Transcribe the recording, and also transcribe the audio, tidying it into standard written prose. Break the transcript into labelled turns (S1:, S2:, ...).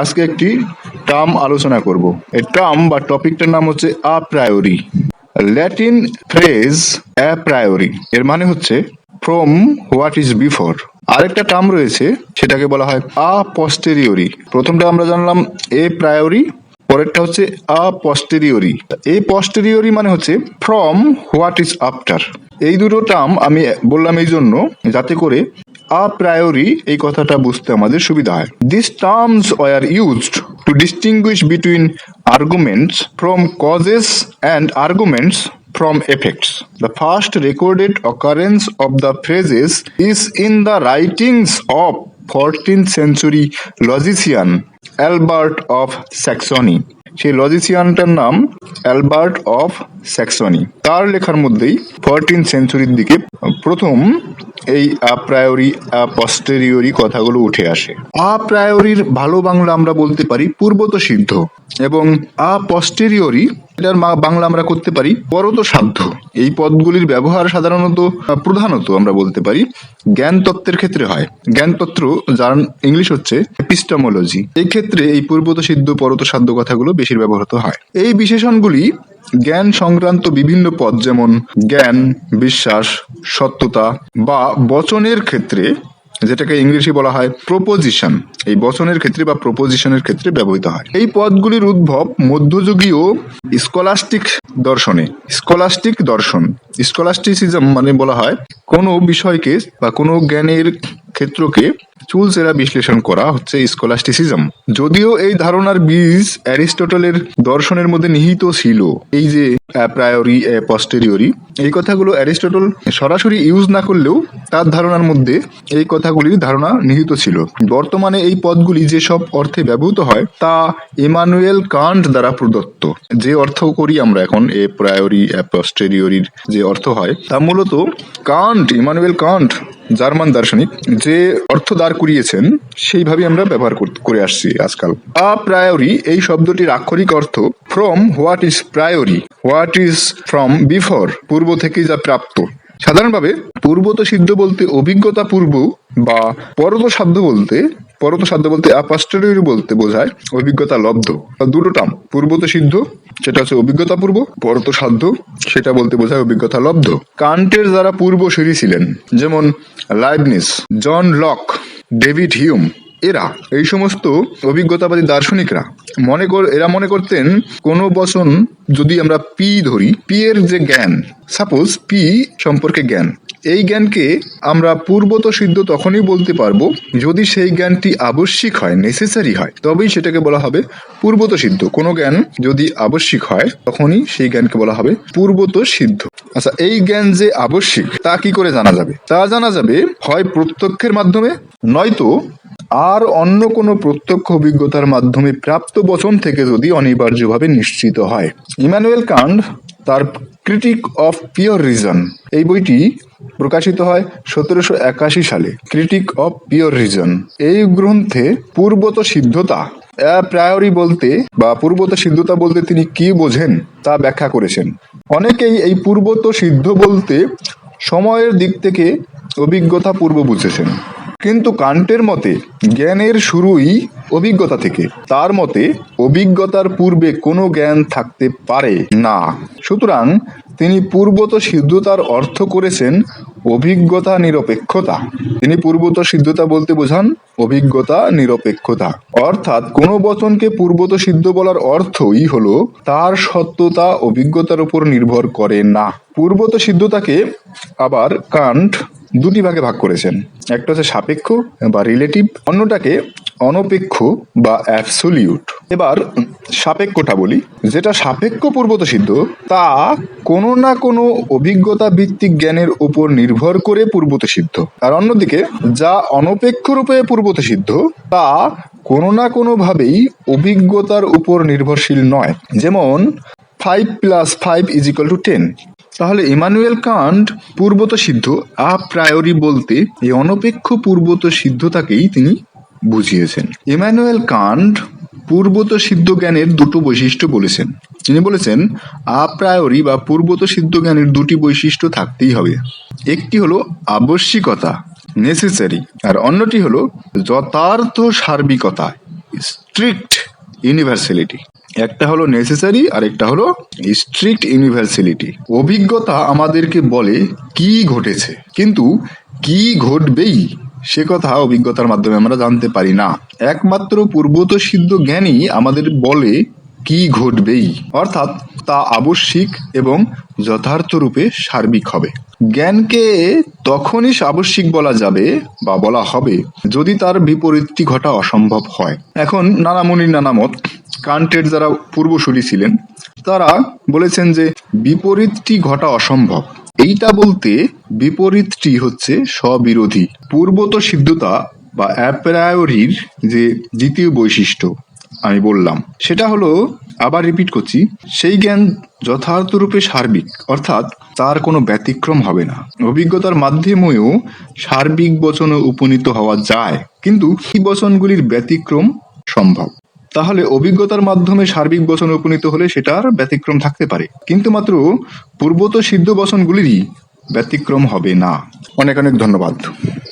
S1: আজকে একটি টার্ম আলোচনা করব। এই টার্ম বা টপিকটার নাম হচ্ছে আপ্রায়োরি। ল্যাটিন ফ্রেজ অ্যাপ্রায়োরি এর মানে হচ্ছে ফ্রম হোয়াট ইজ বিফোর। আরেকটা টার্ম রয়েছে, সেটাকে বলা হয় আপোস্টেরিওরি। প্রথমটা আমরা জানলাম এ প্রায়োরি, পরেরটা হচ্ছে আপোস্টেরিওরি। এই পস্টেরিওরি মানে হচ্ছে ফ্রম হোয়াট ইজ আফটার। এই দুটো টার্ম আমি বললাম এই জন্য যাতে করে আপ্রায়োরি এই কথাটা বুঝতে আমাদের সুবিধা হয়। This terms were used to distinguish between arguments from causes and arguments from effects. The first recorded occurrence of the phrases is in the writings of 14th century logician Albert of Saxony. সেই লজিসিয়ানটার নাম Albert of Saxony. তার লেখার মধ্যেই 14th সেঞ্চুরির দিকে প্রথম এই আপ্রায়োরি পস্টেরিওরি কথাগুলো উঠে আসে। আপ্রায়োরির ভালো বাংলা আমরা বলতে পারি পূর্বত সিদ্ধ, এবং আপস্টেরিওরি এটার বাংলা আমরা করতে পারি পরত সাধ্য। এই পদগুলির ব্যবহার প্রধানত আমরা বলতে পারি জ্ঞান তত্ত্বের ক্ষেত্রে হয়। জ্ঞান তত্ত্ব যার ইংলিশ হচ্ছে এপিস্টেমোলজি। এই ক্ষেত্রে এই পূর্বত সিদ্ধ পরত সাধ্য কথাগুলো বেশি ব্যবহৃত হয়। এই বিশেষণগুলি জ্ঞান সংক্রান্ত বিভিন্ন পদ যেমন জ্ঞান, বিশ্বাস, সত্যতা বা বচনের ক্ষেত্রে, যেটাকে ইংলিশে বলা হয় প্রপোজিশন, এই বচনের ক্ষেত্রে বা প্রপোজিশনের ক্ষেত্রে ব্যবহৃত হয়। এই পদগুলির উদ্ভব মধ্যযুগীয় স্কলাস্টিক দর্শনে। স্কলাস্টিক দর্শন, স্কলাস্টিসিজম মানে বলা হয় কোনো বিষয়কে বা কোনো জ্ঞানের ক্ষেত্রকে চুলচেরা বিশ্লেষণ করা হচ্ছে স্কলাস্টিসিজম। যদিও এই ধারণার বীজ অ্যারিস্টটলের দর্শনের মধ্যে নিহিত ছিল, এই যে অ্যাপ্রায়োরি পস্টেরিওরি, এই কথাগুলো অ্যারিস্টটল সরাসরি ইউজ না করলেও তার ধারণার মধ্যে এই কথাগুলির ধারণা নিহিত ছিল। বর্তমানে এই পদগুলি যেসব অর্থে ব্যবহৃত হয় তা ইমানুয়েল কান্ট দ্বারা প্রদত্ত। যে অর্থ করি আমরা এখন এ প্রায়োরি পস্টেরিওরির যে অর্থ হয় তা মূলত ইমানুয়েল কান্ট জার্মান দার্শনিক যে অর্থ দাঁড় করিয়েছেন সেইভাবে আমরা ব্যবহার করে আসছি আজকাল। আপ্রায়োরি এই শব্দটির আক্ষরিক অর্থ from what is priory, what is from before, পূর্ব থেকে যা প্রাপ্ত। সাধারণভাবে পূর্বত সিদ্ধ বলতে অভিজ্ঞতা পূর্ব বা পরত সাধ্য বলতে আপোস্টেরিওরি বলতে বোঝায় অভিজ্ঞতা লব্ধ। দুটো টার্ম, পূর্বত সিদ্ধ সেটা হচ্ছে অভিজ্ঞতা পূর্ব, পরত সাধ্য সেটা বলতে বোঝায় অভিজ্ঞতা লব্ধ। কান্টের যারা পূর্বসূরি ছিলেন যেমন Leibniz, John Locke, David Hume, এরা এই সমস্ত অভিজ্ঞতাবাদী দার্শনিকরা এরা মনে করতেন কোনো বচন যদি আমরা পি ধরি, পি এর যে জ্ঞান, সাপোজ পি সম্পর্কে জ্ঞান, এই জ্ঞানকে আমরা পূর্বত সিদ্ধ তখনই বলতে পারবো যদি সেই জ্ঞানটি আবশ্যিক হয়, নেসেসারি হয়, তবেই সেটাকে বলা হবে পূর্বত সিদ্ধ। কোনো জ্ঞান যদি আবশ্যিক হয় তখনই সেই জ্ঞানকে বলা হবে পূর্বত সিদ্ধ। আচ্ছা, এই জ্ঞান যে আবশ্যিক তা কি করে জানা যাবে? তা জানা যাবে হয় প্রত্যক্ষের মাধ্যমে, নয়তো আর অন্য কোনো প্রত্যক্ষ অভিজ্ঞতার মাধ্যমে প্রাপ্ত বচন থেকে যদি অনিবার্যভাবে নিশ্চিত হয়। ইমানুয়েল কান্ট তার ক্রিটিক অফ পিওর রিজন, এই বইটি প্রকাশিত হয় 1781 সালে। ক্রিটিক অফ পিওর রিজন এই গ্রন্থে পূর্বত সিদ্ধতা প্রায়োরি বলতে বা পূর্বত সিদ্ধতা বলতে তিনি কি বোঝেন তা ব্যাখ্যা করেছেন। অনেকেই এই পূর্বত সিদ্ধ বলতে সময়ের দিক থেকে অভিজ্ঞতা পূর্ব বুঝেছেন, কিন্তু কান্টের মতে জ্ঞানের শুরুই অভিজ্ঞতা থেকে। তার মতে অভিজ্ঞতার পূর্বে কোনো জ্ঞান থাকতে পারে না। সুতরাং তিনি পূর্বত সিদ্ধতার অর্থ করেছেন অভিজ্ঞতা নিরপেক্ষতা। তিনি পূর্বত সিদ্ধতা বলতে বোঝান অভিজ্ঞতা নিরপেক্ষতা, অর্থাৎ কোনো বচনকে পূর্বত সিদ্ধ বলার অর্থই হলো তার সত্যতা অভিজ্ঞতার উপর নির্ভর করে না। পূর্বত সিদ্ধতাকে আবার কান্ট দুটি ভাগে ভাগ করেছেন, একটা হচ্ছে সাপেক্ষ বা রিলেটিভ, অন্যটাকে অনপেক্ষ বা অ্যাবসোলিউট। এবার সাপেক্ষটা বলি। যেটা সাপেক্ষ পূর্বত সিদ্ধ তা কোনো না কোনো অভিজ্ঞতা ভিত্তিক জ্ঞানের উপর নির্ভর করে পূর্বত সিদ্ধ, আর অন্যদিকে যা অনপেক্ষ রূপে পূর্বত সিদ্ধ তা কোনো না কোনো ভাবেই অভিজ্ঞতার উপর নির্ভরশীল নয়। যেমন 5 + 5 = 10। তাহলে ইমানুয়েল কান্ট পূর্বত সিদ্ধ আপ্রায়োরি বলতে এই অনপেক্ষ পূর্বত সিদ্ধতাকেই তিনি বুঝিয়েছেন। ইমানুয়েল কান্ট পূর্বত সিদ্ধ জ্ঞানের দুটো বৈশিষ্ট্য বলেছেন। তিনি বলেছেন আপ্রায়োরি বা পূর্বত সিদ্ধ জ্ঞানের দুটি বৈশিষ্ট্য থাকতেই হবে। একটি হলো আবশ্যিকতা, নেসেসারি, আর অন্যটি হলো যথার্থ সার্বিকতা, স্ট্রিক্ট ইউনিভার্সালিটি। একটা হলো নেসেসারি আর একটা হলো স্ট্রিক্ট ইউনিভার্সালিটি। অভিজ্ঞতা আমাদেরকে বলে কি ঘটেছে, কিন্তু কি ঘটবেই সে কথা অভিজ্ঞতার মাধ্যমে আমরা জানতে পারি না। একমাত্র পূর্বতঃসিদ্ধ জ্ঞানই আমাদের বলে কি ঘটবেই, অর্থাৎ তা আবশ্যিক এবং যথার্থ রূপে সার্বিক হবে। জ্ঞানকে তখনই আবশ্যিক বলা যাবে বা বলা হবে যদি তার বিপরীতটি ঘটা অসম্ভব হয়। এখন নানা মুনির নানা মত। কান্টের যারা পূর্বসূরি ছিলেন তারা বলেছেন যে বিপরীতটি ঘটা অসম্ভব। এইটা বলতে বিপরীতটি হচ্ছে স্ববিরোধী। পূর্বতঃসিদ্ধতা বা অ্যাপ্রায়োরির যে দ্বিতীয় বৈশিষ্ট্য আমি বললাম সেটা হলো, আবার রিপিট করছি, সেই জ্ঞান যথার্থরূপে সার্বিক, অর্থাৎ তার কোনো ব্যতিক্রম হবে না। অভিজ্ঞতার মাধ্যমেও সার্বিক বচনে উপনীত হওয়া যায়, কিন্তু এই বচনগুলির ব্যতিক্রম সম্ভব। তাহলে অভিজ্ঞতার মাধ্যমে সার্বিক বচনে উপনীত হলে সেটার ব্যতিক্রম থাকতে পারে, কিন্তু মাত্র পূর্বতঃসিদ্ধ বচনগুলিরই ব্যতিক্রম হবে না। অনেক অনেক ধন্যবাদ।